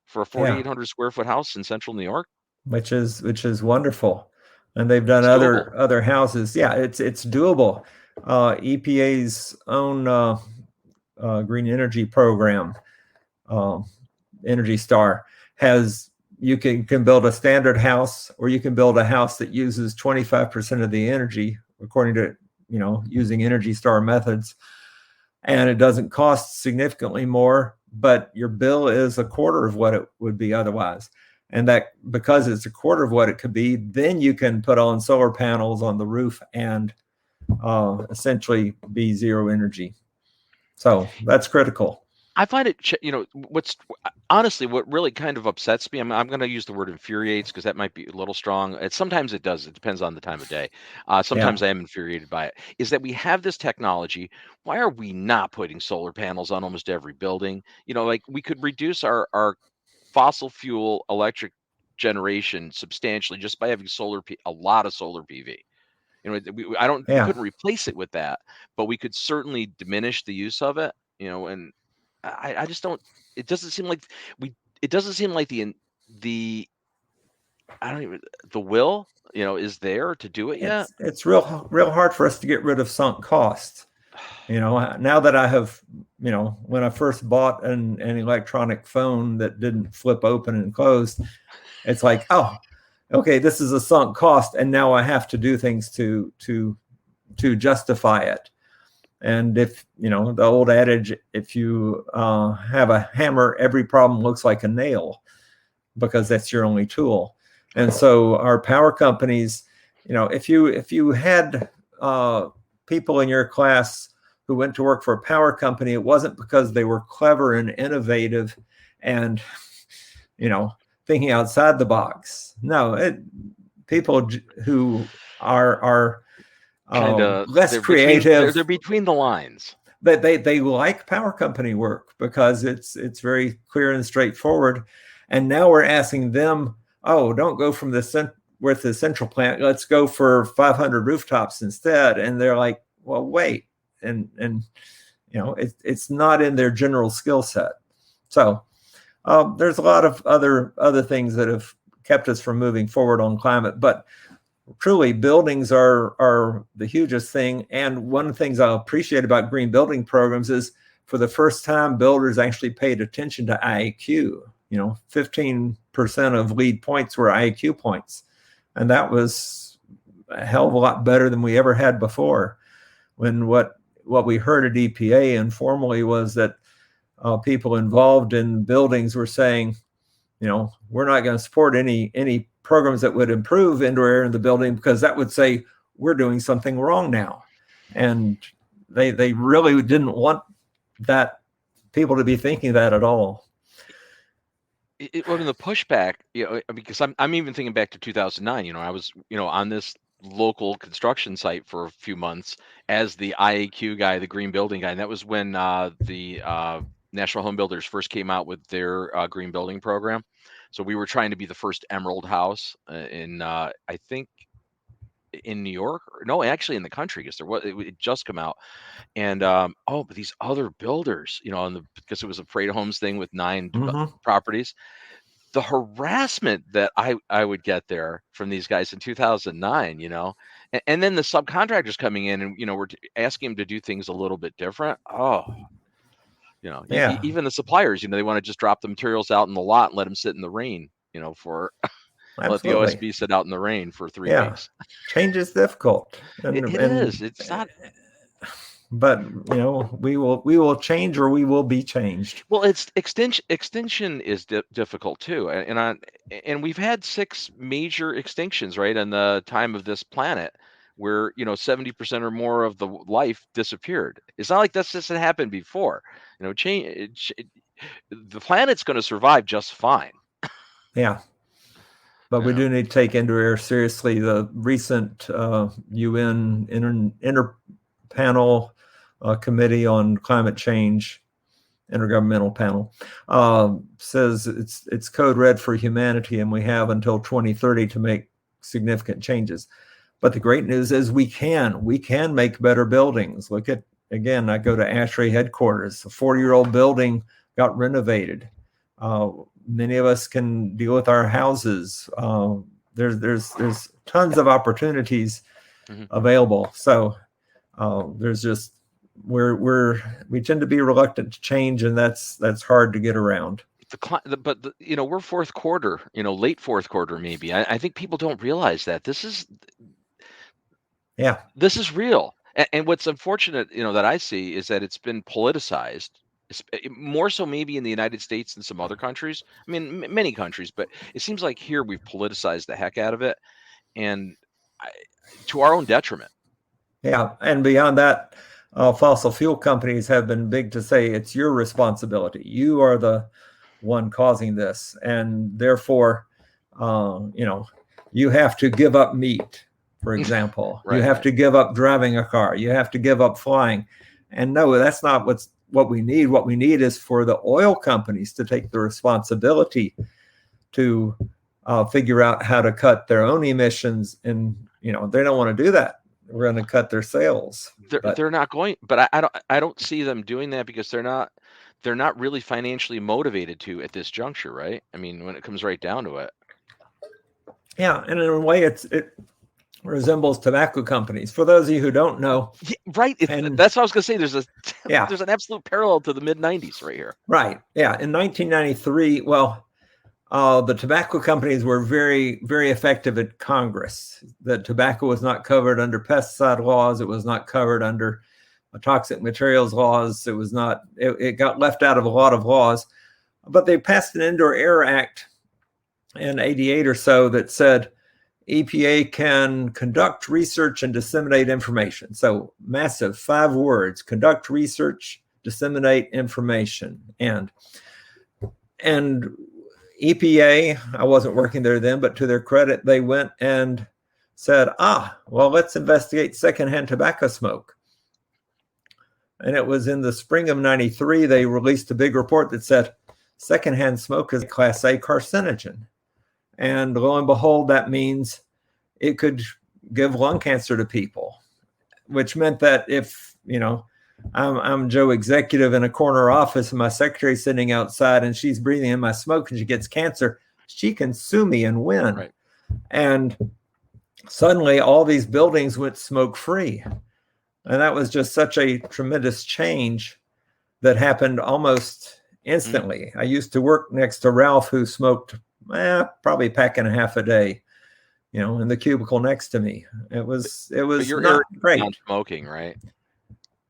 for a 4,800 square foot house in central New York. Which is wonderful. And they've done It's doable. other houses. Yeah, it's doable. EPA's own green energy program, Energy Star, has, you can build a standard house, or you can build a house that uses 25% of the energy, according to, using Energy Star methods. And it doesn't cost significantly more, but your bill is a quarter of what it would be otherwise. And that, because it's a quarter of what it could be, then you can put on solar panels on the roof and essentially be zero energy. So that's critical. I find it, what's honestly, what really kind of upsets me, I'm going to use the word infuriates because that might be a little strong. Sometimes it does. It depends on the time of day. Sometimes I am infuriated by it, is that we have this technology. Why are we not putting solar panels on almost every building? Like, we could reduce our fossil fuel electric generation substantially just by having a lot of solar PV. We couldn't replace it with that, but we could certainly diminish the use of it. And I just don't. It doesn't seem like the I don't even the will is there to do it yet. It's real hard for us to get rid of sunk costs. Now that I have, when I first bought an electronic phone that didn't flip open and close, it's like, oh, okay, this is a sunk cost, and now I have to do things to justify it. And if, the old adage, if you have a hammer, every problem looks like a nail, because that's your only tool. And so our power companies, if you had people in your class who went to work for a power company, it wasn't because they were clever and innovative and, thinking outside the box. No, people who are Kind of less they're creative. they're between the lines. They like power company work because it's very clear and straightforward. And now we're asking them, oh, don't go from the central plant. Let's go for 500 rooftops instead. And they're like, well, wait, and it's not in their general skill set. So there's a lot of other things that have kept us from moving forward on climate, but truly buildings are the hugest thing. And one of the things I appreciate about green building programs is for the first time, builders actually paid attention to IAQ. 15% of lead points were IAQ points. And that was a hell of a lot better than we ever had before. When what we heard at EPA informally was that people involved in buildings were saying, we're not going to support any programs that would improve indoor air in the building because that would say we're doing something wrong now. And they really didn't want that people to be thinking that at all. Well, in the pushback, because I'm even thinking back to 2009. I was, on this local construction site for a few months as the IAQ guy, the green building guy, and that was when the National Home Builders first came out with their green building program. So we were trying to be the first Emerald house in, I think, in New York. No, actually in the country, because it just come out. And but these other builders, because it was a Parade Homes thing with 9 properties. The harassment that I would get there from these guys in 2009, and then the subcontractors coming in and, we're asking them to do things a little bit different. Oh, even the suppliers, they want to just drop the materials out in the lot and let them sit in the rain, for let the OSB sit out in the rain for 3 weeks. Change is difficult. It is. It's not. But we will change, or we will be changed. Well, it's extinction is difficult too, and we've had 6 major extinctions right in the time of this planet, where 70% or more of the life disappeared. It's not like that's just happened before. Change. The planet's going to survive just fine. Yeah. But we do need to take indoor air seriously. The recent UN interpanel committee on climate change, intergovernmental panel, says it's code red for humanity, and we have until 2030 to make significant changes. But the great news is we can make better buildings. Look at, again, I go to ASHRAE headquarters. A 40-year-old building got renovated. Many of us can deal with our houses. There's tons of opportunities available. So there's just we tend to be reluctant to change, and that's hard to get around. But we're fourth quarter, late fourth quarter maybe. I think people don't realize that this is real. And what's unfortunate, that I see is that it's been politicized. More so maybe in the United States than some other countries. I mean, many countries, but it seems like here we've politicized the heck out of it, and to our own detriment. Yeah, and beyond that, fossil fuel companies have been big to say it's your responsibility. You are the one causing this, and therefore, you have to give up meat, for example. You have to give up driving a car. You have to give up flying. And no, that's not what we need. What we need is for the oil companies to take the responsibility to figure out how to cut their own emissions. And, they don't want to do that. We're going to cut their sales. They're not going, but I don't see them doing that because they're not really financially motivated to at this juncture, right? I mean, when it comes right down to it. Yeah, and in a way, it resembles tobacco companies. For those of you who don't know, right? That's what I was going to say. There's there's an absolute parallel to the mid-90s right here. Right. Yeah. In 1993, the tobacco companies were very, very effective at Congress. The tobacco was not covered under pesticide laws. It was not covered under toxic materials laws. It was not. It got left out of a lot of laws. But they passed an Indoor Air Act in '88 or so that said, EPA can conduct research and disseminate information. So massive 5 words: conduct research, disseminate information. And EPA, I wasn't working there then, but to their credit, they went and said, well, let's investigate secondhand tobacco smoke. And it was in the spring of 93, they released a big report that said secondhand smoke is a Class A carcinogen. And lo and behold, that means it could give lung cancer to people, which meant that if, I'm Joe executive in a corner office and my secretary's sitting outside and she's breathing in my smoke and she gets cancer, she can sue me and win. Right. And suddenly all these buildings went smoke free. And that was just such a tremendous change that happened almost instantly. Mm-hmm. I used to work next to Ralph, who smoked probably a pack and a half a day, in the cubicle next to me. It was not great. Non-smoking, right?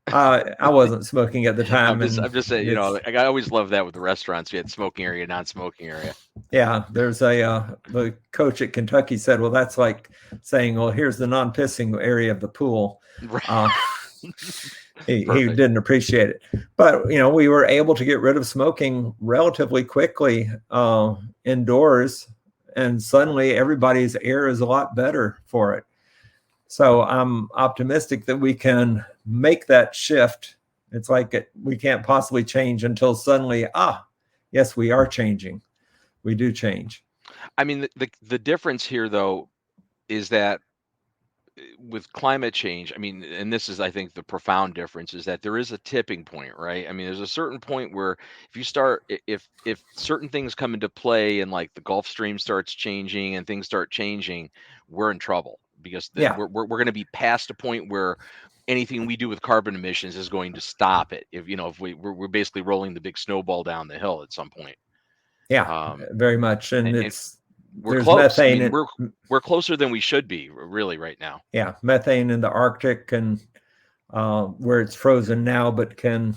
I wasn't smoking at the time. I'm just saying, I always love that with the restaurants. You had smoking area, non-smoking area. Yeah, there's the coach at Kentucky said, well, that's like saying, well, here's the non-pissing area of the pool. Right. He didn't appreciate it. But, we were able to get rid of smoking relatively quickly indoors, and suddenly everybody's air is a lot better for it. So I'm optimistic that we can make that shift. It's like we can't possibly change until suddenly, yes, we are changing. We do change. I mean, the difference here, though, is that with climate change, and this is, I think, the profound difference, is that there is a tipping point, right? There's a certain point where if certain things come into play and like the Gulf Stream starts changing and things start changing, we're in trouble, because we're going to be past a point where anything we do with carbon emissions is going to stop it. If we're basically rolling the big snowball down the hill at some point. Yeah, very much, and we're close. Methane. We're closer than we should be, really, right now. Yeah, methane in the Arctic and where it's frozen now, but can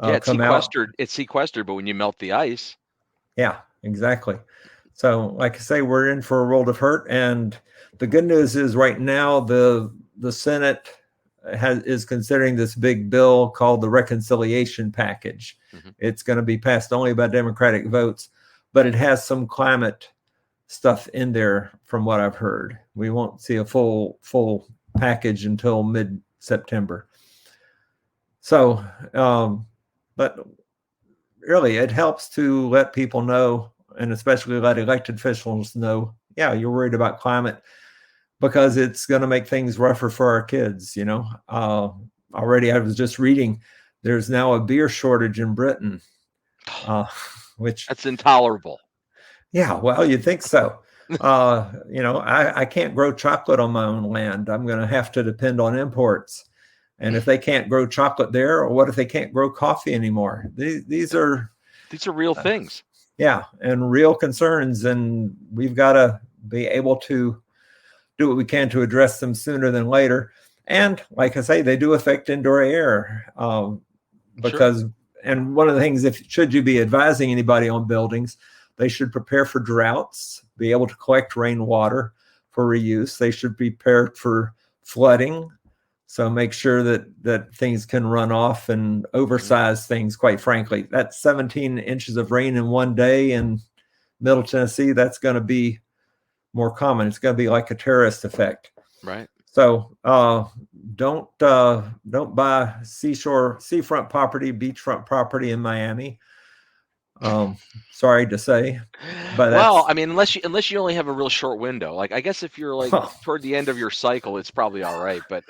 it's come sequestered. out. It's sequestered, but when you melt the ice. Yeah, exactly. So, like I say, we're in for a world of hurt. And the good news is, right now, the Senate is considering this big bill called the reconciliation package. Mm-hmm. It's going to be passed only by Democratic votes, but it has some climate stuff in there from what I've heard. We won't see a full package until mid-September. So, but really it helps to let people know, and especially let elected officials know, you're worried about climate, because it's going to make things rougher for our kids. Already I was just reading, there's now a beer shortage in Britain, which that's intolerable. Yeah, well, you'd think so. I can't grow chocolate on my own land. I'm going to have to depend on imports. And if they can't grow chocolate there, or what if they can't grow coffee anymore? These are real things. Yeah, and real concerns. And we've got to be able to do what we can to address them sooner than later. And like I say, they do affect indoor air because, sure. And one of the things, should you be advising anybody on buildings, they should prepare for droughts, be able to collect rainwater for reuse. They should be prepared for flooding. So make sure that things can run off, and oversize things, quite frankly. That's 17 inches of rain in one day in Middle Tennessee. That's going to be more common. It's going to be like a terrorist effect. Right. So don't buy seafront property, beachfront property in Miami. Sorry to say, but unless you only have a real short window. Like, I guess if you're like toward the end of your cycle, it's probably all right. But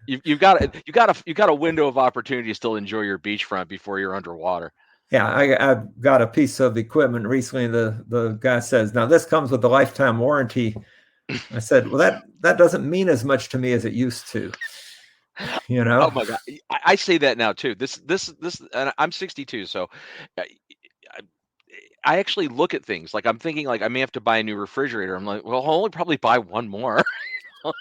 you've got a window of opportunity to still enjoy your beachfront before you're underwater. Yeah, I've got a piece of equipment recently. The guy says, now this comes with a lifetime warranty. I said, well, that doesn't mean as much to me as it used to. Oh my God, I say that now too. This, and I'm 62, so I actually look at things like, I'm thinking like I may have to buy a new refrigerator. I'm like, well, I'll only probably buy one more.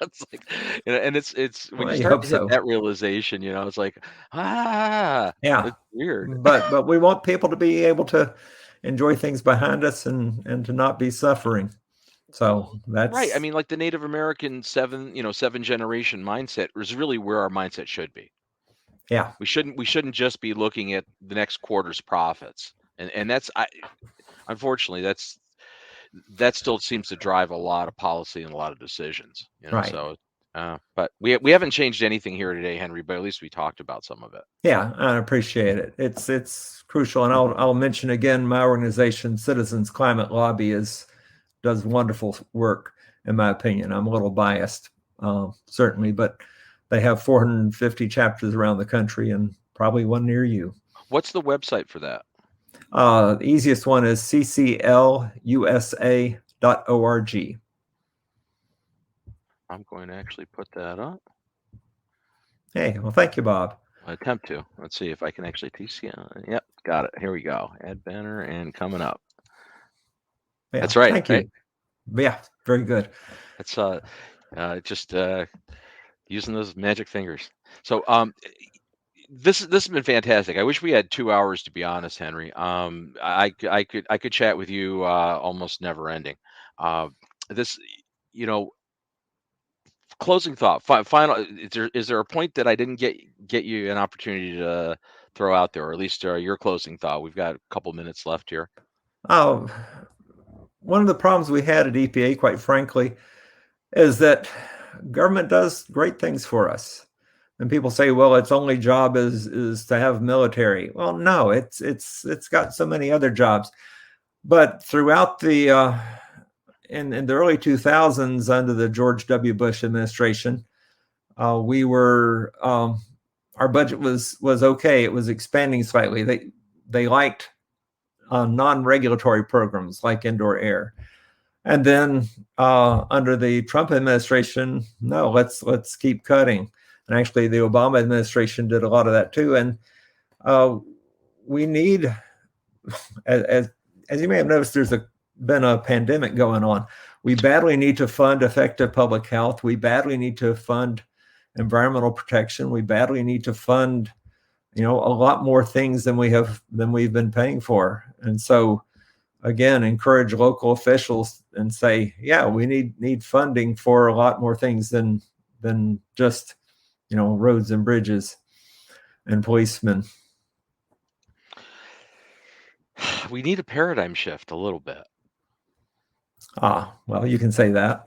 It's like, and it's when you start to hit that realization, it's like, yeah, it's weird. But we want people to be able to enjoy things behind us and to not be suffering. So Right. I that's mean, like the Native American seven generation mindset is really where our mindset should be. yeah, We shouldn't just be looking at the next quarter's profits. And unfortunately that still seems to drive a lot of policy and a lot of decisions, right. so but we haven't changed anything here today, Henry, but at least we talked about some of it. Yeah, I appreciate it. It's crucial, and I'll mention again my organization, Citizens Climate Lobby, does wonderful work. In my opinion, I'm a little biased, certainly, but they have 450 chapters around the country, and probably one near you. What's the website for that? The easiest one is cclusa.org. I'm going to actually put that up. Hey, well, thank you, Bob. Attempt to. Let's see if I can actually yep, got it. Here we go. Add banner and coming up. Yeah, That's right. Thank you. Right? Yeah, very good. That's just using those magic fingers. So this has been fantastic. I wish we had 2 hours, to be honest, Henry. I could chat with you almost never ending. This, you know, closing thought. Final. Is there a point that I didn't get you an opportunity to throw out there, or at least your closing thought? We've got a couple minutes left here. Oh, one of the problems we had at EPA, quite frankly, is that government does great things for us. And people say, well, its only job is to have military. Well, no, it's got so many other jobs. But throughout the in the early 2000s, under the George W. Bush administration, we were our budget was okay. It was expanding slightly. They liked non-regulatory programs like indoor air. And then under the Trump administration, no, let's keep cutting. And actually, the Obama administration did a lot of that too. And we need, as you may have noticed, there's been a pandemic going on. We badly need to fund effective public health. We badly need to fund environmental protection. We badly need to fund, a lot more things than we've been paying for. And so, again, encourage local officials and say, yeah, we need funding for a lot more things than just, roads and bridges and policemen. We need a paradigm shift a little bit. Well, you can say that.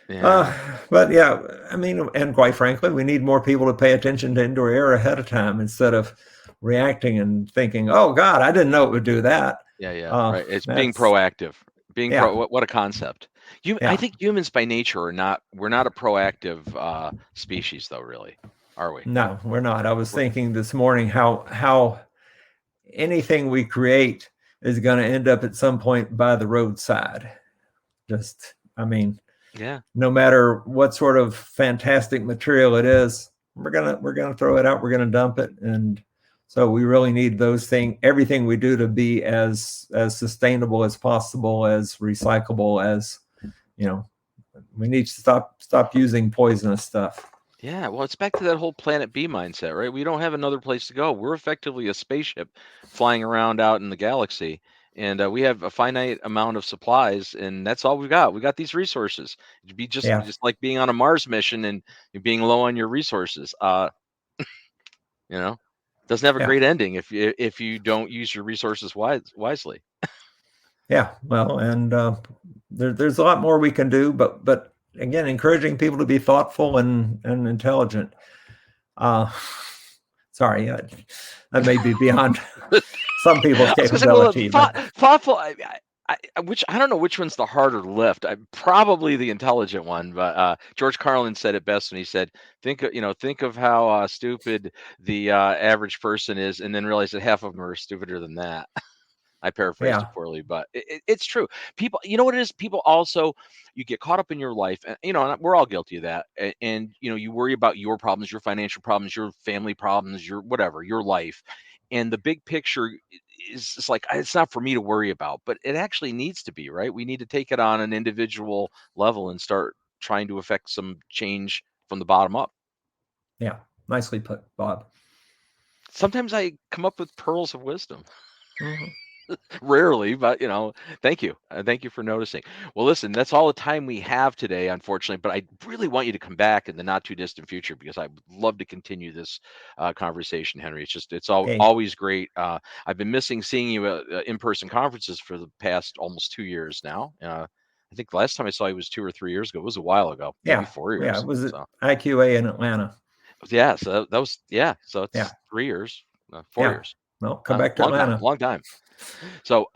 Yeah. But yeah, I mean, and quite frankly, we need more people to pay attention to indoor air ahead of time instead of reacting and thinking, oh God, I didn't know it would do that. Yeah. Right. It's being proactive. What a concept. I think humans by nature we're not a proactive species, though, really, are we? No, we're not. I was thinking this morning how anything we create is going to end up at some point by the roadside. Yeah. No matter what sort of fantastic material it is, we're gonna throw it out. We're gonna dump it, and so we really need those things. Everything we do to be as sustainable as possible, as recyclable as, we need to stop using poisonous stuff. Yeah, well, it's back to that whole Planet B mindset, right? We don't have another place to go. We're effectively a spaceship flying around out in the galaxy, and we have a finite amount of supplies, and that's all we've got. We got these resources. It'd be just like being on a Mars mission and being low on your resources. Doesn't have a great ending if you don't use your resources wisely. Yeah, well, and there's a lot more we can do, but again, encouraging people to be thoughtful and intelligent. Sorry, that may be beyond some people's capability. Thoughtful. Which I don't know which one's the harder lift. Probably the intelligent one, but George Carlin said it best when he said, think of how stupid the average person is, and then realize that half of them are stupider than that. I paraphrased it poorly, but it's true. People, you know what it is? People also, you get caught up in your life, and and we're all guilty of that. And you worry about your problems, your financial problems, your family problems, your whatever, your life, and the big picture is just like, it's not for me to worry about, but it actually needs to be, right? We need to take it on an individual level and start trying to affect some change from the bottom up. Yeah, nicely put, Bob. Sometimes I come up with pearls of wisdom. Mm-hmm. Rarely, but thank you. Thank you for noticing. Well, listen, that's all the time we have today, unfortunately. But I really want you to come back in the not too distant future because I would love to continue this conversation, Henry. Hey, Always great. I've been missing seeing you at in-person conferences for the past almost 2 years now. I think the last time I saw you was 2 or 3 years ago. It was a while ago, maybe yeah, 4 years. it was at So IQA in Atlanta. yeah, so that was So Yeah, it's 3 years, four yeah. years. Well, come back to Long time, Atlanta. long time. So,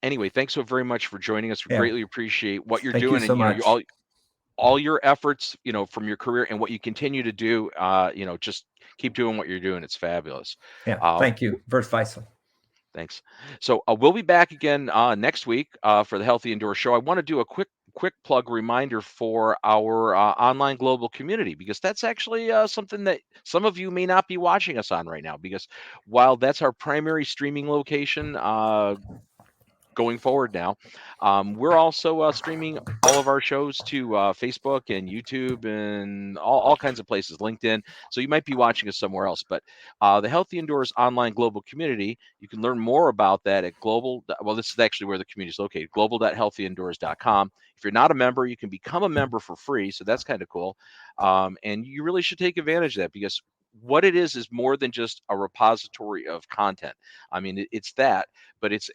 anyway, thanks so very much for joining us. We Yeah, greatly appreciate what you're thank you doing, so and much. all your efforts, from your career and what you continue to do. Just keep doing what you're doing. It's fabulous. Yeah, Uh, thank you. Vers Weissel. Thanks. So we'll be back again next week for the Healthy Indoor Show. I want to do a quick plug reminder for our online global community because that's actually something that some of you may not be watching us on right now. Because while that's our primary streaming location, going forward now. We're also streaming all of our shows to Facebook and YouTube and all kinds of places, LinkedIn. So you might be watching us somewhere else. But the Healthy Indoors online global community, you can learn more about that at this is actually where the community is located, global.healthyindoors.com. If you're not a member, you can become a member for free. So that's kind of cool. And you really should take advantage of that because what it is more than just a repository of content. I mean, it's that, but it's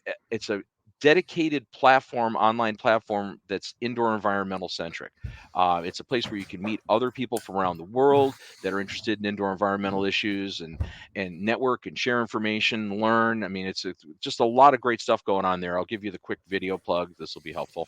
a dedicated online platform that's indoor environmental centric. It's a place where you can meet other people from around the world that are interested in indoor environmental issues and network and share information, learn. I mean, it's just a lot of great stuff going on there. I'll give you the quick video plug. This will be helpful.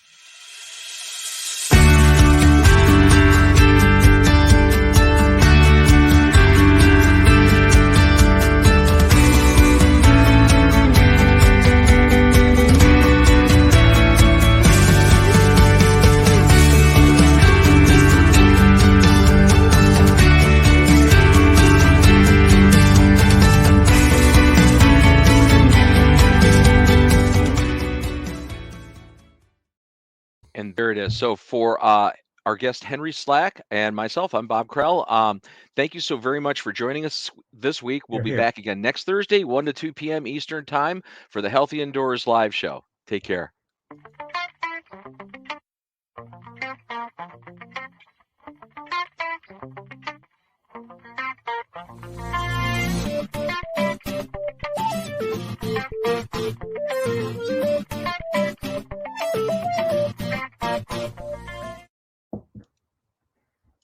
And there it is. So for our guest Henry Slack and myself, I'm Bob Krell. Thank you so very much for joining us this week. We'll be back again next Thursday, 1 to 2 p.m. Eastern Time for the Healthy Indoors Live Show. Take care.